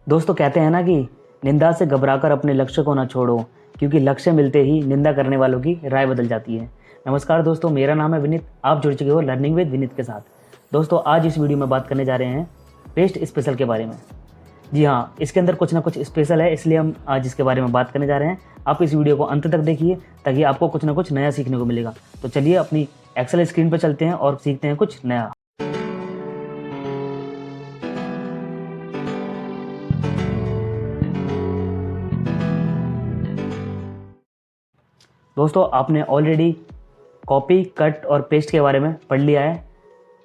दोस्तों कहते हैं ना कि निंदा से घबराकर अपने लक्ष्य को ना छोड़ो, क्योंकि लक्ष्य मिलते ही निंदा करने वालों की राय बदल जाती है। नमस्कार दोस्तों, मेरा नाम है विनीत। आप जुड़ चुके हो लर्निंग विद विनीत के साथ। दोस्तों आज इस वीडियो में बात करने जा रहे हैं पेस्ट स्पेशल के बारे में। जी हाँ, इसके अंदर कुछ ना कुछ स्पेशल है, इसलिए हम आज इसके बारे में बात करने जा रहे हैं। आप इस वीडियो को अंत तक देखिए ताकि आपको कुछ ना कुछ नया सीखने को मिलेगा। तो चलिए अपनी एक्सेल स्क्रीन पर चलते हैं और सीखते हैं कुछ नया। दोस्तों आपने ऑलरेडी कॉपी, कट और पेस्ट के बारे में पढ़ लिया है।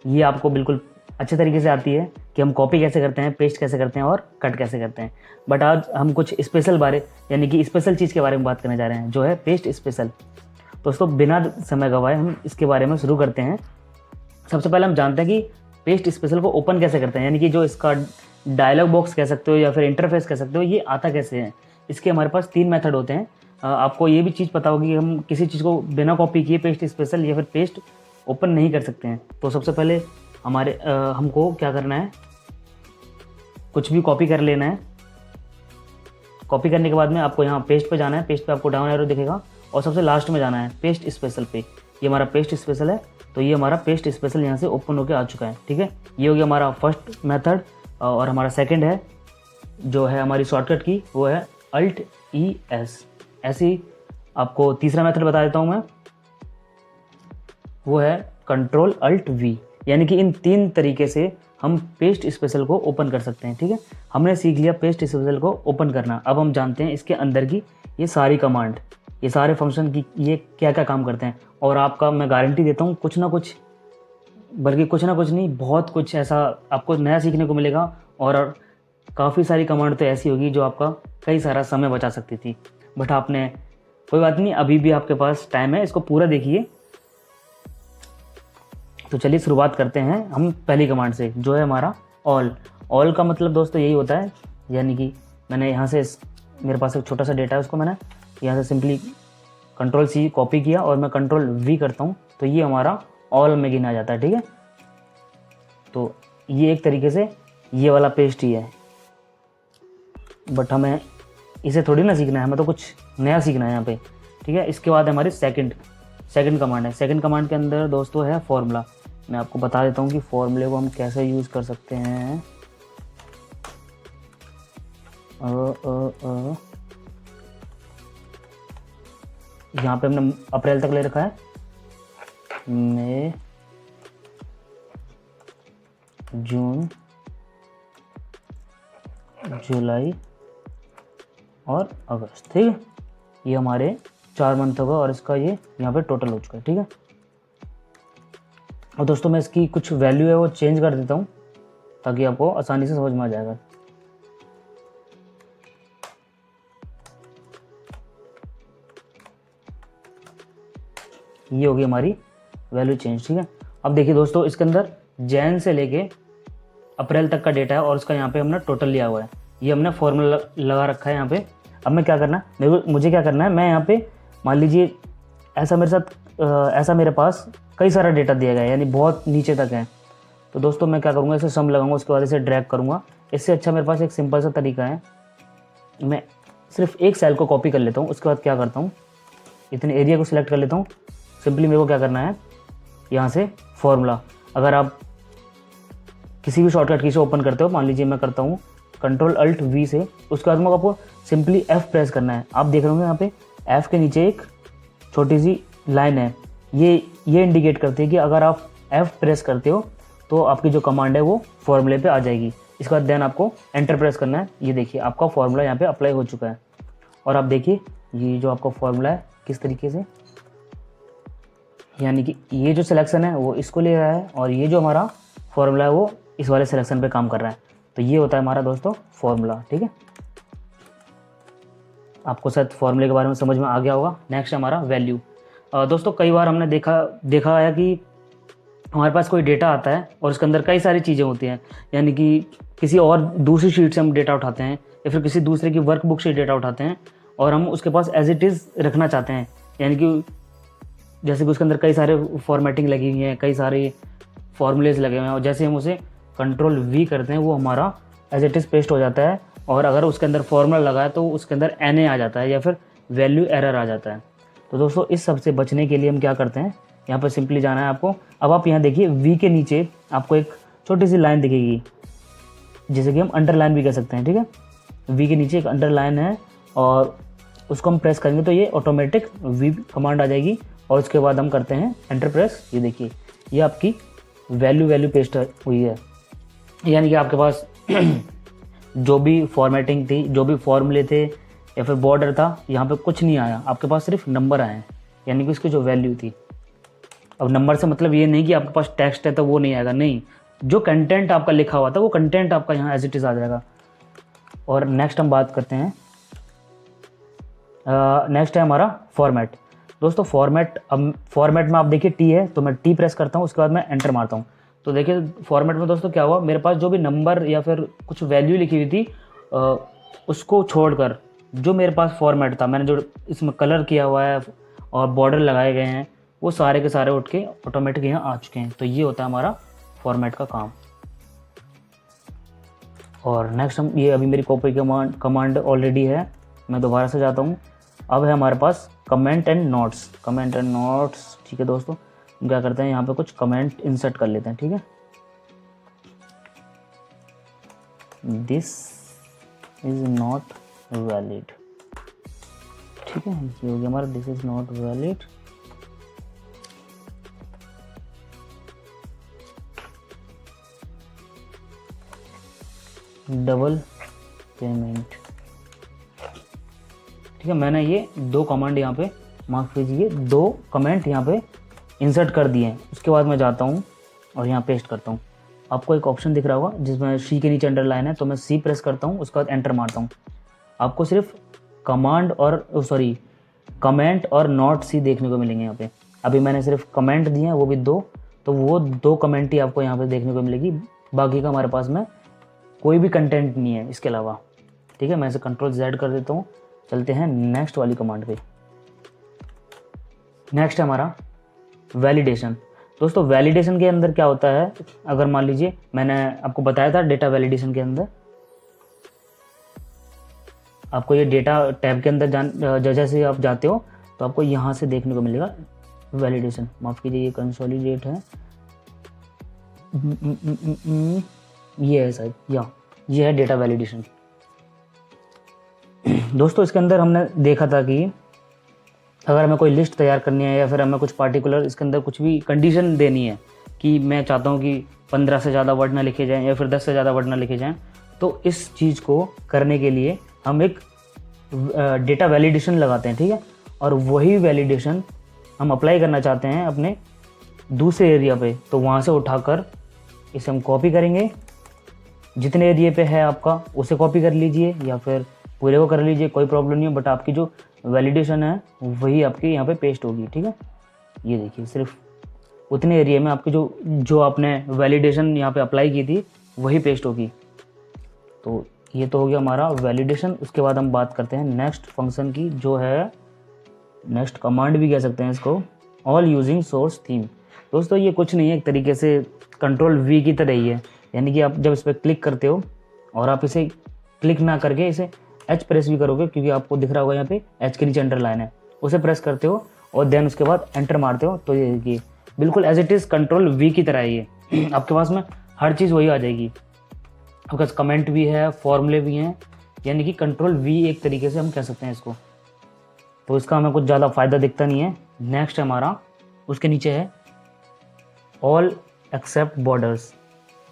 ये आपको बिल्कुल अच्छे तरीके से आती है कि हम कॉपी कैसे करते हैं, पेस्ट कैसे करते हैं और कट कैसे करते हैं। बट आज हम कुछ स्पेशल यानी कि स्पेशल चीज़ के बारे में बात करने जा रहे हैं, जो है पेस्ट स्पेशल। दोस्तों बिना समय गवाए हम इसके बारे में शुरू करते हैं। सबसे पहले हम जानते हैं कि पेस्ट स्पेशल को ओपन कैसे करते हैं, यानी कि जो इसका डायलॉग बॉक्स कह सकते हो या फिर इंटरफेस कह सकते हो, ये आता कैसे है। इसके हमारे पास 3 मेथड होते हैं। आपको ये भी चीज़ पता होगी कि हम किसी चीज़ को बिना कॉपी किए पेस्ट स्पेशल या फिर पेस्ट ओपन नहीं कर सकते हैं। तो सबसे पहले हमको क्या करना है, कुछ भी कॉपी कर लेना है। कॉपी करने के बाद में आपको यहाँ पेस्ट पे जाना है। पेस्ट पे आपको डाउन एरो दिखेगा और सबसे लास्ट में जाना है पेस्ट स्पेशल पे। ये हमारा पेस्ट स्पेशल है, तो ये हमारा पेस्ट स्पेशल यहाँ से ओपन होकर आ चुका है। ठीक है, ये हो गया हमारा फर्स्ट मेथड। और हमारा सेकंड है, जो है हमारी शॉर्टकट की, वो है Alt+ES। ऐसे ही आपको तीसरा मेथड बता देता हूँ मैं, वो है Ctrl+Alt+V। यानी कि इन 3 तरीके से हम पेस्ट स्पेशल को ओपन कर सकते हैं। ठीक है, हमने सीख लिया पेस्ट स्पेशल को ओपन करना। अब हम जानते हैं इसके अंदर की ये सारी कमांड, ये सारे फंक्शन की ये क्या क्या काम करते हैं। और आपका मैं गारंटी देता हूँ कुछ ना कुछ, बल्कि कुछ ना कुछ नहीं, बहुत कुछ ऐसा आपको नया सीखने को मिलेगा। और काफ़ी सारी कमांड तो ऐसी होगी जो आपका कई सारा समय बचा सकती थी। बट आपने, कोई बात नहीं, अभी भी आपके पास टाइम है, इसको पूरा देखिए। तो चलिए शुरुआत करते हैं हम पहली कमांड से, जो है हमारा ऑल का मतलब दोस्तों यही होता है, यानी कि मैंने यहाँ से, मेरे पास एक छोटा सा डेटा है, उसको मैंने यहाँ से सिंपली Ctrl+C कॉपी किया और मैं Ctrl+V करता हूँ, तो ये हमारा ऑल में गिना जाता है। ठीक है, तो ये एक तरीके से ये वाला पेस्ट ही है। बट हमें इसे थोड़ी ना सीखना है, हमें तो कुछ नया सीखना है यहाँ पे। ठीक है, इसके बाद हमारी सेकंड कमांड है। सेकंड कमांड के अंदर दोस्तों है फॉर्मूला। मैं आपको बता देता हूँ कि फॉर्मूले को हम कैसे यूज़ कर सकते हैं। यहाँ पे हमने अप्रैल तक ले रखा है, मई, जून, जुलाई और अगस्त। ठीक है, ये हमारे 4 मंथ होगा और इसका ये यहाँ पे टोटल हो चुका है। ठीक है, और दोस्तों मैं इसकी कुछ वैल्यू है वो चेंज कर देता हूँ ताकि आपको आसानी से समझ में आ जाएगा। ये होगी हमारी वैल्यू चेंज। ठीक है, अब देखिए दोस्तों, इसके अंदर जैन से लेके अप्रैल तक का डेटा है और उसका यहाँ पे हमने टोटल लिया हुआ है। ये हमने फॉर्मूला लगा रखा है यहाँ पे। अब मैं क्या करना है, मुझे क्या करना है, मैं यहाँ पे मान लीजिए ऐसा मेरे पास कई सारा डेटा दिया गया है, यानी बहुत नीचे तक है। तो दोस्तों मैं क्या करूँगा, इसे सम लगाऊंगा, उसके बाद इसे ड्रैग करूँगा। इससे अच्छा मेरे पास एक सिंपल सा तरीका है, मैं सिर्फ एक सेल को कॉपी कर लेता हूँ। उसके बाद क्या करता हूँ, इतने एरिया को सिलेक्ट कर लेता हूँ। सिंपली मेरे को क्या करना है, यहाँ से फॉर्मूला, अगर आप किसी भी शॉर्टकट की से ओपन करते हो, मान लीजिए मैं करता हूँ Ctrl+Alt+V से, उसके बाद में आपको सिंपली F प्रेस करना है। आप देख रहे होंगे यहाँ पे F के नीचे एक छोटी सी लाइन है, ये इंडिकेट करती है कि अगर आप F प्रेस करते हो तो आपकी जो कमांड है वो फॉर्मूले पे आ जाएगी। इसके बाद देन आपको एंटर प्रेस करना है। ये देखिए आपका फॉर्मूला यहाँ पे अप्लाई हो चुका है। और आप देखिए ये जो आपका फॉर्मूला है किस तरीके से, यानी कि ये जो सिलेक्शन है वो इसको ले रहा है और ये जो हमारा फॉर्मूला है वो इस वाले सिलेक्शन पे काम कर रहा है। तो ये होता है हमारा दोस्तों फॉर्मूला। ठीक है, आपको शायद फॉर्मूले के बारे में समझ में आ गया होगा। नेक्स्ट है हमारा वैल्यू। दोस्तों कई बार हमने देखा है कि हमारे पास कोई डेटा आता है और उसके अंदर कई सारी चीज़ें होती हैं, यानी कि किसी और दूसरी शीट से हम डेटा उठाते हैं या फिर किसी दूसरे की वर्कबुक से डेटा उठाते हैं और हम उसके पास एज इट इज़ रखना चाहते हैं। यानी कि जैसे कि उसके अंदर कई सारे फॉर्मेटिंग लगी हुई हैं, कई सारे फॉर्मूलेज लगे हुए हैं, और जैसे हम उसे Ctrl+V करते हैं वो हमारा एज इट इज़ पेस्ट हो जाता है और अगर उसके अंदर फॉर्मूला लगा है तो उसके अंदर NA आ जाता है या फिर वैल्यू एरर आ जाता है। तो दोस्तों इस सब से बचने के लिए हम क्या करते हैं, यहाँ पर सिंपली जाना है आपको। अब आप यहाँ देखिए V के नीचे आपको एक छोटी सी लाइन दिखेगी, जिसे कि हम अंडरलाइन भी कह सकते हैं, ठीक है। V के नीचे एक अंडरलाइन है और उसको हम प्रेस करेंगे तो ये ऑटोमेटिक V कमांड आ जाएगी और उसके बाद हम करते हैं एंटर प्रेस। ये देखिए ये आपकी वैल्यू पेस्ट हुई है, यानी कि आपके पास जो भी फॉर्मेटिंग थी, जो भी फॉर्मूले थे या फिर बॉर्डर था, यहाँ पे कुछ नहीं आया, आपके पास सिर्फ नंबर आए हैं, यानी कि उसकी जो वैल्यू थी। अब नंबर से मतलब ये नहीं कि आपके पास टेक्स्ट है तो वो नहीं आएगा, नहीं, जो कंटेंट आपका लिखा हुआ था वो कंटेंट आपका यहाँ एज इट इज़ आ जाएगा। और नेक्स्ट हम बात करते हैं, नेक्स्ट है हमारा फॉर्मेट। दोस्तों फॉर्मेट, अब फॉर्मेट में आप देखिए T है तो मैं T प्रेस करता हूँ, उसके बाद मैं एंटर मारता हूँ। तो देखिए फॉर्मेट में दोस्तों क्या हुआ, मेरे पास जो भी नंबर या फिर कुछ वैल्यू लिखी हुई थी उसको छोड़कर जो मेरे पास फॉर्मेट था, मैंने जो इसमें कलर किया हुआ है और बॉर्डर लगाए गए हैं, वो सारे के सारे उठ के ऑटोमेटिक यहाँ आ चुके हैं। तो ये होता है हमारा फॉर्मेट का काम। और नेक्स्ट हम ये अभी मेरी कॉपी कमांड ऑलरेडी है, मैं दोबारा से जाता हूँ। अब है हमारे पास कमेंट एंड नोट्स, ठीक है दोस्तों। हम क्या करते हैं, यहाँ पे कुछ कमेंट इंसर्ट कर लेते हैं, ठीक है। दिस इज नॉट वैलिड, ठीक है, ये हो गया हमारा this is not valid. Double payment, ठीक है। मैंने ये 2 कमांड यहाँ पे, माफ कीजिए 2 कमेंट यहाँ पे इंसर्ट कर दिए हैं। उसके बाद मैं जाता हूँ और यहाँ पेस्ट करता हूँ। आपको एक ऑप्शन दिख रहा होगा जिसमें C के नीचे अंडरलाइन है, तो मैं C प्रेस करता हूँ, उसके बाद एंटर मारता हूँ। आपको सिर्फ कमेंट और नॉट C देखने को मिलेंगे यहाँ पे। अभी मैंने सिर्फ कमेंट दिए हैं, वो भी 2, तो वो 2 कमेंट ही आपको यहाँ पे देखने को मिलेगी। बाकी का हमारे पास में कोई भी कंटेंट नहीं है इसके अलावा, ठीक है। मैं इसे Ctrl+Z कर देता हूँ। चलते हैं नेक्स्ट वाली कमांड पे। नेक्स्ट है हमारा वैलिडेशन। दोस्तों वैलिडेशन के अंदर क्या होता है, अगर मान लीजिए मैंने आपको बताया था डेटा वैलिडेशन के अंदर, आपको ये डेटा टैब के अंदर जैसे आप जाते हो तो आपको यहाँ से देखने को मिलेगा वैलिडेशन। माफ कीजिए ये कंसोलिडेट है, ये है शायद, या ये है डेटा वैलिडेशन। दोस्तों इसके अंदर हमने देखा था कि अगर हमें कोई लिस्ट तैयार करनी है या फिर हमें कुछ पार्टिकुलर इसके अंदर कुछ भी कंडीशन देनी है कि मैं चाहता हूँ कि 15 से ज़्यादा वर्ड ना लिखे जाएं या फिर 10 से ज़्यादा वर्ड ना लिखे जाएं, तो इस चीज़ को करने के लिए हम एक डेटा वैलिडेशन लगाते हैं, ठीक है। और वही वैलिडेशन हम अप्लाई करना चाहते हैं अपने दूसरे एरिया पे, तो वहाँ से उठाकर इसे हम कॉपी करेंगे। जितने एरिया पे है आपका उसे कॉपी कर लीजिए या फिर पूरे को कर लीजिए, कोई प्रॉब्लम नहीं है, बट आपकी जो वैलिडेशन है वही आपकी यहाँ पे पेस्ट होगी, ठीक है। ये देखिए सिर्फ उतने एरिया में आपकी जो आपने वैलिडेशन यहाँ पे अप्लाई की थी वही पेस्ट होगी। तो ये तो हो गया हमारा वैलिडेशन। उसके बाद हम बात करते हैं नेक्स्ट फंक्शन की, जो है नेक्स्ट कमांड भी कह सकते हैं इसको, ऑल यूजिंग सोर्स थीम। दोस्तों ये कुछ नहीं है, एक तरीके से Ctrl+V की तरह ही है, यानी कि आप जब इस पर क्लिक करते हो और आप इसे क्लिक ना करके इसे H प्रेस भी करोगे, क्योंकि आपको दिख रहा होगा यहाँ पे H के नीचे अंडरलाइन है, उसे प्रेस करते हो और देन उसके बाद एंटर मारते हो, तो ये देखिए बिल्कुल एज इट इज़ Ctrl+V की तरह ही है। आपके पास में हर चीज़ वही आ जाएगी, आपके पास कमेंट भी है, फॉर्मूले भी हैं, यानी कि Ctrl+V एक तरीके से हम कह सकते हैं इसको। तो इसका हमें कुछ ज़्यादा फ़ायदा दिखता नहीं है। नेक्स्ट है हमारा, उसके नीचे है ऑल एक्सेप्ट बॉर्डर्स।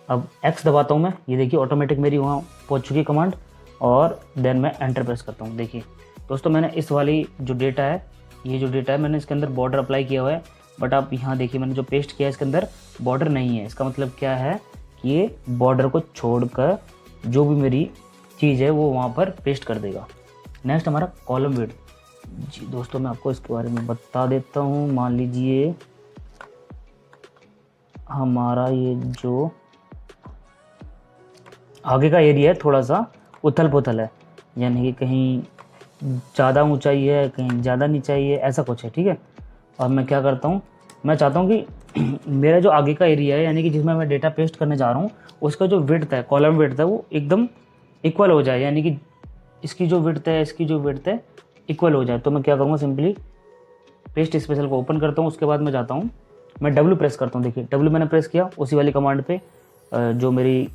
अब X दबाता हूँ मैं, ये देखिए ऑटोमेटिक मेरी वहाँ पहुँच चुकी कमांड, और देन मैं एंटर प्रेस करता हूँ। देखिए दोस्तों मैंने इस वाली जो डेटा है, ये जो डेटा है मैंने इसके अंदर बॉर्डर अप्लाई किया हुआ है, बट आप यहाँ देखिए मैंने जो पेस्ट किया है इसके अंदर बॉर्डर नहीं है। इसका मतलब क्या है कि ये बॉर्डर को छोड़कर जो भी मेरी चीज़ है वो वहाँ पर पेस्ट कर देगा। नेक्स्ट हमारा कॉलम विड्थ। जी दोस्तों मैं आपको इसके बारे में बता देता हूँ। मान लीजिए हमारा ये जो आगे का एरिया है थोड़ा सा उथल पुथल है, यानी कि कहीं ज़्यादा ऊंचाई है, कहीं ज़्यादा नीचाई है, ऐसा कुछ है, ठीक है। और मैं क्या करता हूँ, मैं चाहता हूँ कि मेरा जो आगे का एरिया है, यानी कि जिसमें मैं डेटा पेस्ट करने जा रहा हूँ, उसका जो विड्थ है, कॉलम विड्थ है, वो एकदम इक्वल हो जाए, यानी कि इसकी जो विड्थ है इसकी जो विड्थ है इक्वल हो जाए, तो मैं क्या करूँगा, सिंपली पेस्ट स्पेशल को ओपन करता हूँ। उसके बाद मैं जाता हूँ, मैं W प्रेस करता हूँ। देखिए W मैंने प्रेस किया, उसी वाली कमांड पे जो मेरी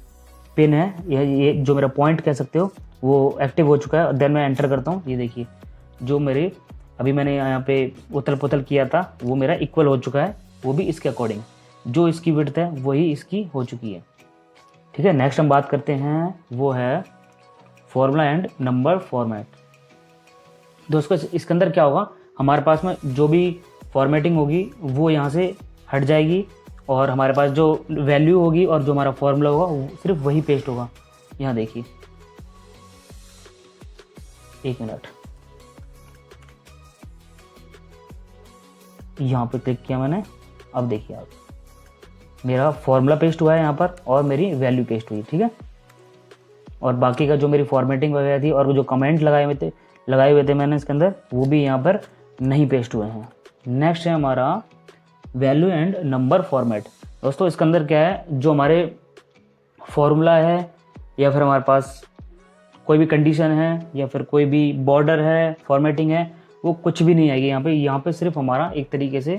पिन है, ये जो मेरा पॉइंट कह सकते हो, वो एक्टिव हो चुका है। देन मैं एंटर करता हूँ। ये देखिए जो मेरे अभी मैंने यहाँ पे उथल पुथल किया था वो मेरा इक्वल हो चुका है, वो भी इसके अकॉर्डिंग। जो इसकी विड्थ है वही इसकी हो चुकी है। ठीक है, नेक्स्ट हम बात करते हैं, वो है फॉर्मूला एंड नंबर फॉर्मेट। दोस्तों इसके अंदर क्या होगा, हमारे पास में जो भी फॉर्मेटिंग होगी वो यहाँ से हट जाएगी, और हमारे पास जो वैल्यू होगी और जो हमारा फॉर्मूला होगा वो सिर्फ वही पेस्ट होगा। यहाँ देखिए, एक मिनट, यहाँ पे क्लिक किया मैंने। अब देखिए आप, मेरा फॉर्मूला पेस्ट हुआ है यहाँ पर और मेरी वैल्यू पेस्ट हुई। ठीक है, और बाकी का जो मेरी फॉर्मेटिंग वगैरह थी और जो कमेंट लगाए हुए थे मैंने इसके अंदर, वो भी यहाँ पर नहीं पेस्ट हुए हैं। नेक्स्ट है हमारा वैल्यू एंड नंबर फॉर्मेट। दोस्तों इसके अंदर क्या है, जो हमारे फॉर्मूला है या फिर हमारे पास कोई भी कंडीशन है या फिर कोई भी बॉर्डर है, फॉर्मेटिंग है, वो कुछ भी नहीं आएगी यहाँ पे सिर्फ हमारा एक तरीके से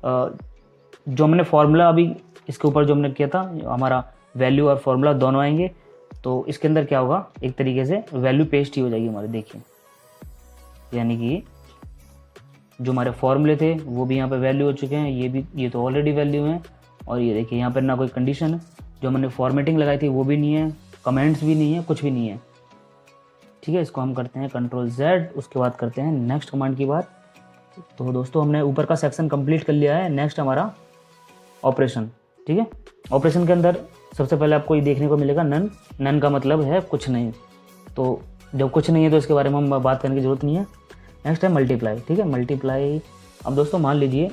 जो हमने फॉर्मूला अभी इसके ऊपर जो हमने किया था, हमारा वैल्यू और फॉर्मूला दोनों आएंगे। तो इसके अंदर क्या होगा, एक तरीके से वैल्यू पेस्ट ही हो जाएगी हमारी। देखिए, यानी कि जो हमारे फॉर्मूले थे वो भी यहाँ पे वैल्यू हो चुके हैं, ये तो ऑलरेडी वैल्यू हैं। और ये देखिए यहाँ पर ना कोई कंडीशन है, जो हमने फॉर्मेटिंग लगाई थी वो भी नहीं है, कमेंट्स भी नहीं है, कुछ भी नहीं है। ठीक है, इसको हम करते हैं Ctrl+Z। उसके बाद करते हैं नेक्स्ट कमांड की बात। तो दोस्तों हमने ऊपर का सेक्शन कंप्लीट कर लिया है। नेक्स्ट हमारा ऑपरेशन। ठीक है, ऑपरेशन के अंदर सबसे पहले आपको ये देखने को मिलेगा नन। नन का मतलब है कुछ नहीं, तो जब कुछ नहीं है तो इसके बारे में हम बात करने की जरूरत नहीं है। नेक्स्ट है मल्टीप्लाई। ठीक है, मल्टीप्लाई। अब दोस्तों मान लीजिए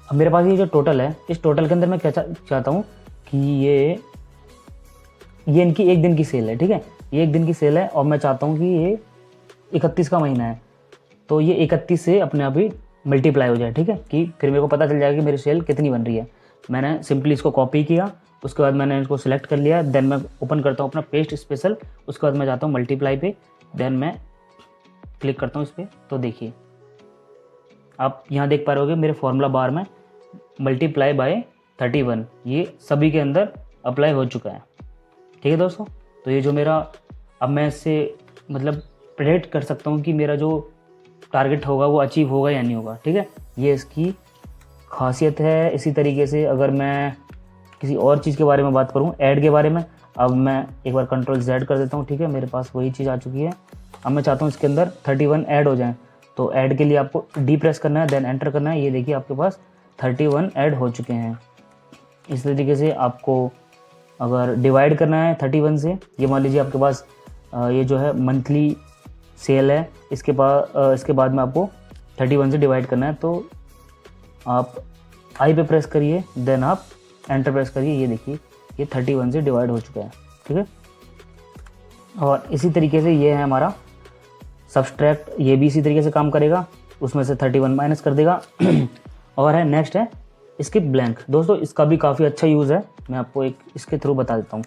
अब मेरे पास ये जो टोटल है, इस टोटल के अंदर मैं क्या चाहता हूँ कि ये इनकी एक दिन की सेल है। ठीक है, ये एक दिन की सेल है और मैं चाहता हूँ कि ये 31 का महीना है, तो ये 31 से अपने आप ही मल्टीप्लाई हो जाए। ठीक है, कि फिर मेरे को पता चल जाएगा कि मेरी सेल कितनी बन रही है। मैंने सिंपली इसको कॉपी किया, उसके बाद मैंने इसको सिलेक्ट कर लिया। देन मैं ओपन करता हूँ अपना पेस्ट स्पेशल। उसके बाद मैं जाता हूँ मल्टीप्लाई पे, देन मैं क्लिक करता हूँ इस पर। तो देखिए आप यहाँ देख पा रहे होगे मेरे फॉर्मूला बार में मल्टीप्लाई बाय 31 ये सभी के अंदर अप्लाई हो चुका है। ठीक है दोस्तों, तो ये जो मेरा, अब मैं इससे मतलब प्रेडिक्ट कर सकता हूँ कि मेरा जो टारगेट होगा वो अचीव होगा या नहीं होगा। ठीक है, ये इसकी खासियत है। इसी तरीके से अगर मैं किसी और चीज़ के बारे में बात करूँ, ऐड के बारे में, अब मैं एक बार Ctrl+Z कर देता हूँ। ठीक है, मेरे पास वही चीज़ आ चुकी है। अब मैं चाहता हूँ इसके अंदर 31 ऐड हो जाए, तो ऐड के लिए आपको डी प्रेस करना है, देन एंटर करना है। ये देखिए आपके पास 31 ऐड हो चुके हैं। इस तरीके से आपको अगर डिवाइड करना है 31 से, ये मान लीजिए आपके पास ये जो है मंथली सेल है, इसके बाद में आपको 31 से डिवाइड करना है। तो आप आई पे प्रेस करिए, देन आप एंटर प्रेस करिए। ये देखिए ये 31 से डिवाइड हो चुका है। ठीक है, और इसी तरीके से ये है हमारा सब्सट्रैक्ट, ये भी इसी तरीके से काम करेगा, उसमें से 31 माइनस कर देगा। और है नेक्स्ट है स्किप ब्लैंक। दोस्तों इसका भी काफ़ी अच्छा यूज़ है, मैं आपको एक इसके थ्रू बता देता हूँ।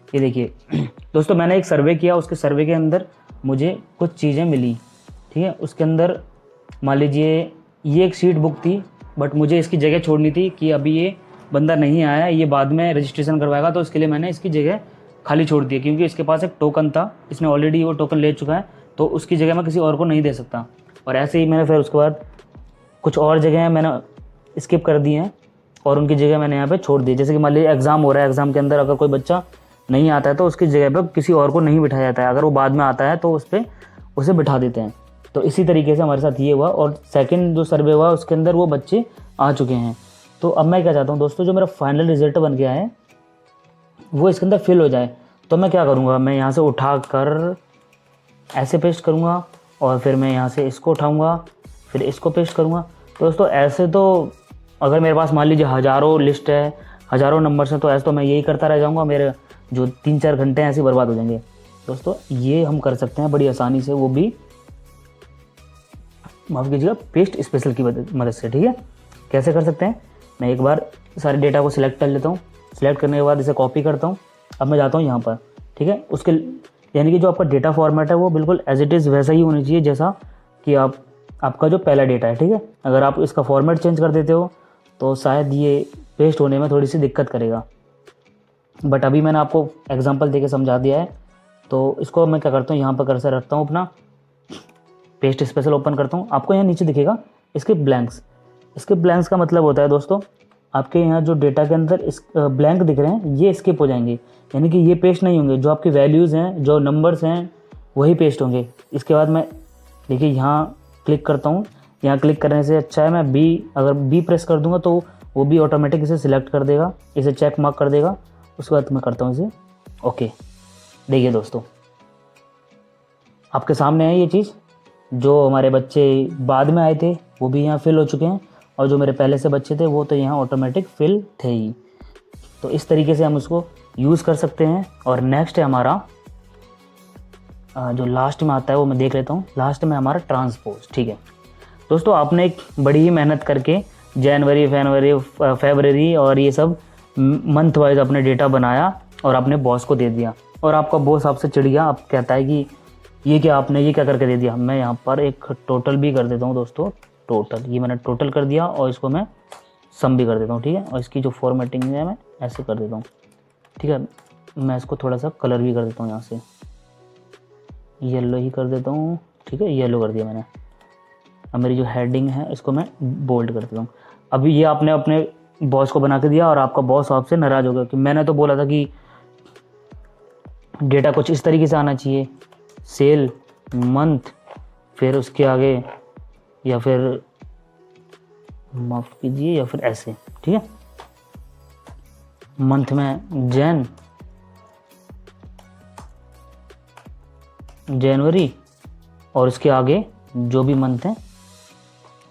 ये देखिए दोस्तों, मैंने एक सर्वे किया, उसके सर्वे के अंदर मुझे कुछ चीज़ें मिली। ठीक है, उसके अंदर मान लीजिए ये एक सीट बुक थी, बट मुझे इसकी जगह छोड़नी थी कि अभी ये बंदा नहीं आया, ये बाद में रजिस्ट्रेशन करवाएगा, तो इसके लिए मैंने इसकी जगह खाली छोड़ दी, क्योंकि इसके पास एक टोकन था, इसने ऑलरेडी वो टोकन ले चुका है, तो उसकी जगह मैं किसी और को नहीं दे सकता। और ऐसे ही मैंने फिर उसके बाद कुछ और जगह मैंने स्किप कर दी हैं और उनकी जगह मैंने यहाँ पे छोड़ दी। जैसे कि मान लीजिए एग्ज़ाम हो रहा है, एग्ज़ाम के अंदर अगर कोई बच्चा नहीं आता है तो उसकी जगह पे किसी और को नहीं बिठाया जाता है, अगर वो बाद में आता है तो उस पर उसे बिठा देते हैं। तो इसी तरीके से हमारे साथ ये हुआ, और सेकंड जो सर्वे हुआ उसके अंदर वो बच्चे आ चुके हैं। तो अब मैं क्या चाहता हूँ दोस्तों, जो मेरा फाइनल रिजल्ट बन गया है वो इसके अंदर फिल हो जाए। तो मैं क्या करूँगा, मैं यहाँ से उठा कर ऐसे पेस्ट करूँगा, और फिर मैं यहाँ से इसको उठाऊँगा, फिर इसको पेस्ट करूँगा। तो दोस्तों ऐसे तो अगर मेरे पास मान लीजिए हज़ारों लिस्ट है, हज़ारों नंबर्स हैं, तो ऐसे तो मैं यही करता रह जाऊँगा, मेरे जो 3-4 घंटे ऐसे बर्बाद हो जाएंगे। दोस्तों ये हम कर सकते हैं बड़ी आसानी से, वो भी माफ़ कीजिएगा पेस्ट स्पेशल की मदद से। ठीक है, कैसे कर सकते हैं, मैं एक बार सारे डेटा को सिलेक्ट कर लेता हूँ। सिलेक्ट करने के बाद इसे कॉपी करता हूँ, अब मैं जाता हूँ यहाँ पर, ठीक है। उसके यानी कि जो आपका डेटा फॉर्मेट है वो बिल्कुल एज इट इज़ वैसा ही होना चाहिए जैसा कि आपका जो पहला डेटा है, ठीक है। अगर आप इसका फॉर्मेट चेंज कर देते हो तो शायद ये पेस्ट होने में थोड़ी सी दिक्कत करेगा, बट अभी मैंने आपको एग्जांपल देके समझा दिया है। तो इसको मैं क्या करता हूँ, यहाँ पर कर्सर रखता हूँ अपना, पेस्ट स्पेशल ओपन करता हूँ। आपको यहाँ नीचे दिखेगा इसके ब्लैंक्स। इसके ब्लैंक्स का मतलब होता है दोस्तों, आपके यहाँ जो डेटा के अंदर इस ब्लैंक दिख रहे हैं ये स्किप हो जाएंगे, यानी कि ये पेस्ट नहीं होंगे। जो आपकी वैल्यूज़ हैं, जो नंबर्स हैं, वही पेस्ट होंगे। इसके बाद मैं देखिए यहाँ क्लिक करता हूँ। यहाँ क्लिक करने से अच्छा है मैं अगर बी प्रेस कर दूंगा तो वो भी ऑटोमेटिक इसे सिलेक्ट कर देगा, इसे चेक मार्क कर देगा। उसके बाद मैं करता हूँ इसे ओके। देखिए दोस्तों, आपके सामने है ये चीज़। जो हमारे बच्चे बाद में आए थे वो भी यहाँ फिल हो चुके हैं, और जो मेरे पहले से बच्चे थे वो तो यहाँ ऑटोमेटिक फिल थे ही। तो इस तरीके से हम उसको यूज़ कर सकते हैं। और नेक्स्ट है हमारा जो लास्ट में आता है वो मैं देख लेता हूँ। लास्ट में हमारा ट्रांसपोज, ठीक है दोस्तों। आपने एक बड़ी ही मेहनत करके जनवरी, फरवरी और ये सब मंथ वाइज अपने डेटा बनाया और आपने बॉस को दे दिया, और आपका बॉस आपसे चिढ़ गया। आप कहता है कि ये क्या करके दे दिया। मैं यहाँ पर एक टोटल भी कर देता हूँ दोस्तों। टोटल, ये मैंने टोटल कर दिया, और इसको मैं सम भी कर देता हूँ, ठीक है। और इसकी जो फॉर्मेटिंग है मैं ऐसे कर देता हूँ, ठीक है। मैं इसको थोड़ा सा कलर भी कर देता हूँ, यहाँ से येलो ही कर देता हूँ, ठीक है। येलो कर दिया मैंने। अब मेरी जो हेडिंग है इसको मैं बोल्ड कर देता हूँ। अभी ये आपने अपने बॉस को बना के दिया, और आपका बॉस आपसे नाराज़ हो गया कि मैंने तो बोला था कि डेटा कुछ इस तरीके से आना चाहिए, सेल, मंथ, फिर उसके आगे या फिर माफ़ कीजिए या फिर ऐसे, ठीक है। मंथ में जनवरी, और उसके आगे जो भी मंथ है।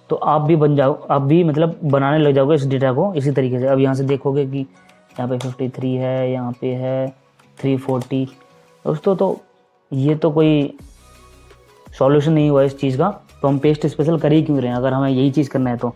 तो आप भी आप भी मतलब बनाने लग जाओगे इस डेटा को इसी तरीके से। अब यहाँ से देखोगे कि यहाँ पे 53 है, यहाँ पे है 340। दोस्तों तो ये तो कोई सॉल्यूशन नहीं हुआ इस चीज़ का, तो हम पेस्ट स्पेशल कर ही क्यों रहे हैं अगर हमें यही चीज़ करना है। तो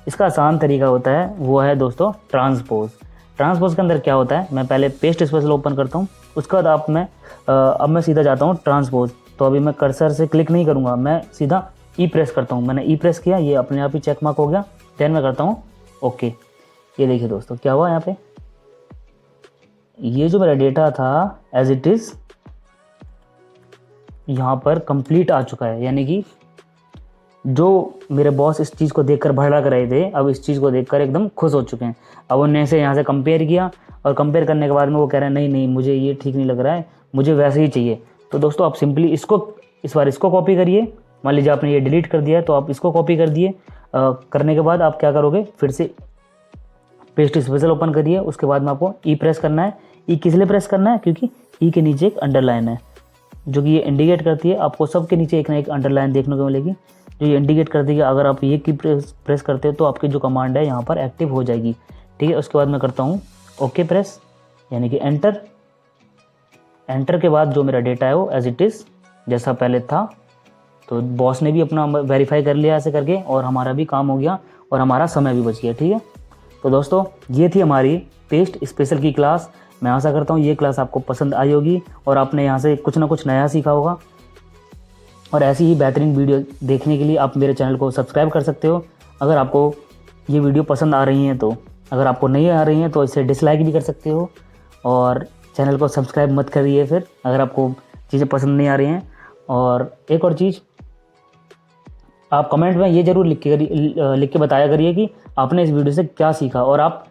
इसका आसान तरीका होता है, वो है दोस्तों ट्रांसपोज। ट्रांसपोज के अंदर क्या होता है, मैं पहले पेस्ट स्पेशल ओपन करता हूँ, उसके बाद अब मैं सीधा जाता हूँ ट्रांसपोज। तो अभी मैं कर्सर से क्लिक नहीं करूँगा, मैं सीधा ई प्रेस करता हूँ। मैंने ई प्रेस किया, ये अपने आप ही चेक मार्क हो गया। देन मैं करता हूँ ओके। ये देखिए दोस्तों क्या हुआ, यहाँ पे ये जो मेरा डेटा था एज इट इज़ यहाँ पर कंप्लीट आ चुका है। यानी कि जो मेरे बॉस इस चीज़ को देखकर भड़क रहे थे, अब इस चीज़ को देखकर एकदम खुश हो चुके हैं। अब उन्होंने से यहाँ से कंपेयर किया, और कंपेयर करने के बाद में वो कह रहे हैं नहीं मुझे ये ठीक नहीं लग रहा है, मुझे वैसे ही चाहिए। तो दोस्तों आप सिंपली इस बार इसको कॉपी करिए। मान लीजिए आपने ये डिलीट कर दिया है, तो आप इसको कॉपी कर दिए। करने के बाद आप क्या करोगे, फिर से पेस्ट स्पेशल ओपन करिए। उसके बाद में आपको ई प्रेस करना है। ई किस लिए प्रेस करना है, क्योंकि ई के नीचे एक अंडरलाइन है जो कि ये इंडिकेट करती है। आपको सबके नीचे एक ना एक अंडरलाइन देखने को मिलेगी जो ये इंडिकेट करती है कि अगर आप ये की प्रेस करते हो तो आपकी जो कमांड है यहाँ पर एक्टिव हो जाएगी, ठीक है। उसके बाद मैं करता हूँ ओके प्रेस, यानी कि एंटर। एंटर के बाद जो मेरा डेटा है वो एज इट इज़ जैसा पहले था। तो बॉस ने भी अपना वेरीफाई कर लिया ऐसे करके, और हमारा भी काम हो गया और हमारा समय भी बच गया, ठीक है। तो दोस्तों ये थी हमारी पेस्ट स्पेशल की क्लास। मैं आशा करता हूँ ये क्लास आपको पसंद आई होगी और आपने यहाँ से कुछ ना कुछ नया सीखा होगा। और ऐसी ही बेहतरीन वीडियो देखने के लिए आप मेरे चैनल को सब्सक्राइब कर सकते हो अगर आपको ये वीडियो पसंद आ रही हैं तो। अगर आपको नहीं आ रही हैं तो इसे डिसलाइक भी कर सकते हो, और चैनल को सब्सक्राइब मत करिए फिर अगर आपको चीज़ें पसंद नहीं आ रही हैं। और एक और चीज़, आप कमेंट में ये ज़रूर लिख के बताया करिए कि आपने इस वीडियो से क्या सीखा, और आप